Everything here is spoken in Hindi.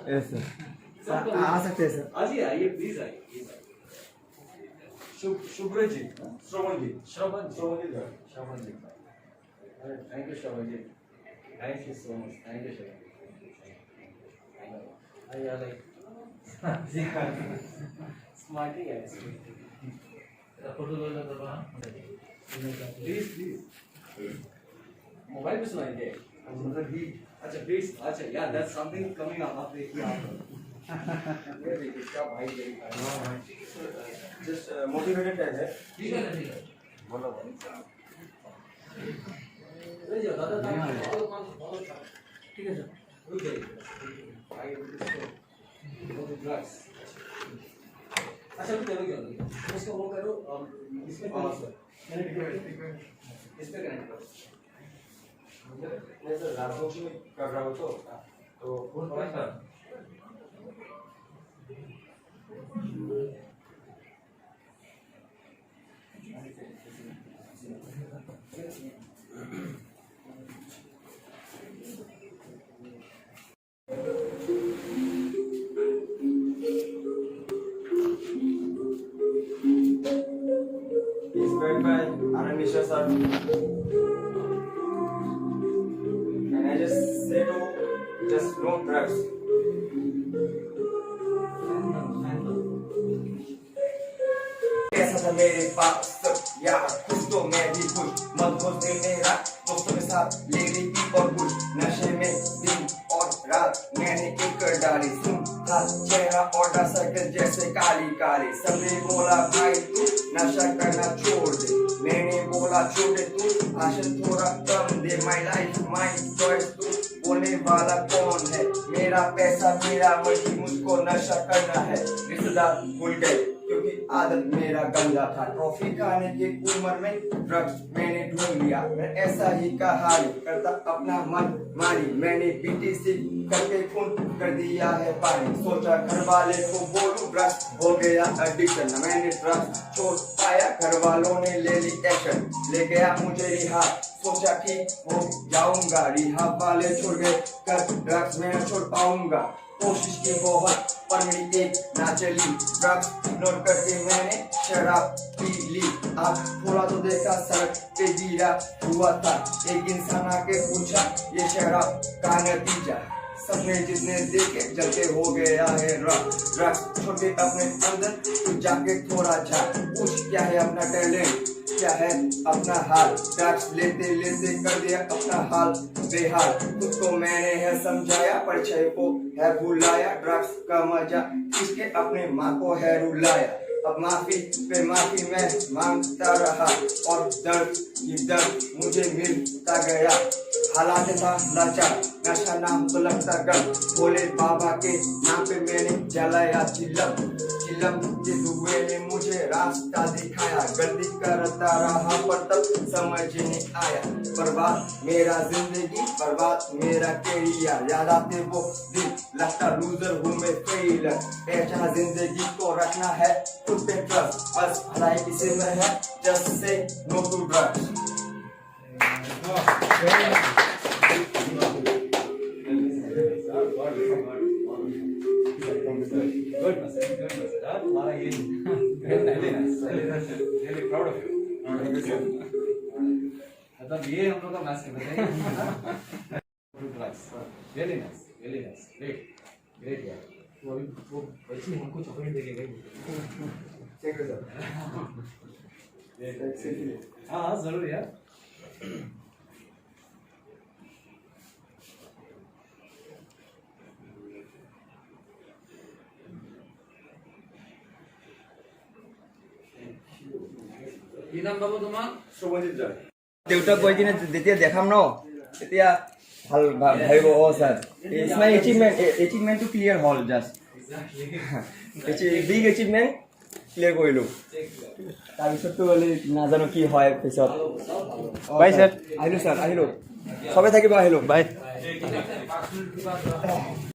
यस सर आ सकते हैं सर। आइए आइए प्लीज आइए। Shubhra ji, Shravan ji, Shravan ji, Shravan ji. Thank you Shravan ji, thank you so much, thank you Shravan. आइए लाइक स्मार्टी है। फोटो लो ना बाबा, प्लीज प्लीज। मोबाइल पे सुनाएंगे मतलब ही। अच्छा प्लीज, अच्छा या दैट्स समथिंग कमिंग अप। आप देखिए, आप ये देखिए क्या भाई देखिए। जस्ट मोटिवेटेड टाइप है। ठीक है ना, ठीक है बोलो ले जाओ दादा, ठीक है सर। रुक जाइए भाई, ड्रग्स। अच्छा रुक जाओ, उसको वो करो, इसमें इस पे कनेक्ट करो। मैं सर राजकोट में कर रहा हूँ तो sir inspired by Anand Mishra sir. And I just say to just no drugs. ऐसा था मेरे पास सब यार, खुश तो मैं भी खुश, मत घोष दिल मेरा दोस्तों के साथ ले रही थी और कुछ नशे में दिन और रात मैंने एक कर डाली। सुन था चेहरा और सर्कल जैसे काली काली। सबने बोला भाई तू नशा करना छोड़ दे, मैंने बोला छोड़े तू आशन थोड़ा कम दे। माई लाइफ माई चॉइस, तू बोलने वाला कौन है? मेरा पैसा मेरा मर्जी, मुझको नशा करना है। रिश्तेदार भूल गए क्योंकि आदत मेरा गंदा था। ट्रॉफी खाने की उम्र में ड्रग्स मैंने ढूंढ लिया। मैं ऐसा ही कहानी करता अपना मन मानी। मैंने बीटीसी करके खून कर दिया है पानी। सोचा घर वाले को बोलूं, ड्रग्स हो गया एडिक्शन। मैंने ड्रग्स छोड़ पाया, घर वालों ने ले ली एक्शन। ले गया मुझे रिहा, सोचा ठीक हो जाऊंगा। रिहा वाले छोड़ गए कर ड्रग्स मैं न छोड़ पाऊंगा। कोशिश की बहुत पर मेरी एक ना चली। ड्रग्स इग्नोर करके मैंने शराब पी ली। आप थोड़ा तो देखा सड़क पे गिरा हुआ था, एक इंसान आके पूछा ये शराब का नतीजा। सबने जितने देखे जलते हो गया है ड्रग्स छोटे अपने अंदर तो जाके थोड़ा झाड़। पूछ क्या है अपना टैलेंट, क्या है अपना हाल। ड्रग्स लेते लेते कर दिया अपना हाल बेहाल। खुद को मैंने है समझाया, परिचय को है भुलाया। ड्रग्स का मजा इसके अपने माँ को है रुलाया। अब माफी पे माफी मैं मांगता रहा और दर्द की दर्द मुझे मिलता गया। हालात था लाचार, नशा नाम तो लगता गम। भोले बाबा के नाम पे मैंने जलाया चिलम। चिलम के धुएं ने मुझे रास्ता दिखाया। गलती करता रहा पर तब समझ नहीं आया। बर्बाद मेरा जिंदगी, बर्बाद मेरा कैरियर। याद आते वो दिन लगता लूजर हूँ मैं फेलियर। ऐसा जिंदगी को रखना है खुद पे ट्रस्ट, बस भलाई किसी में है। Just say no to drugs. तुम्हारा ये really proud of you. मतलब ये हम लोग का मैच करना चाहिए। Really nice, great यार। वो बच्ची हमको चॉकलेट देके गई। Thank you sir. हाँ जरूर यार। কি নাম বাবু তোমাৰ? শুভজিত জয়। দেউতাক গৈ কিনে যেতিয়া দেখাম ন তেতিয়া ভাল ভাবিব অ স্যার ইটস মাই এচিভমেন্টটো ক্লিয়াৰ হ'ল জাষ্ট বিগ এচিভমেন্ট ক্লিয়াৰ কৰিলোঁ। তাৰপিছততো হ'লে নাজানো কি হয় পিছত। বাই স্যাৰ, আহিলোঁ স্যাৰ, আহিলোঁ। চবে থাকিব, আহিলোঁ, বাই।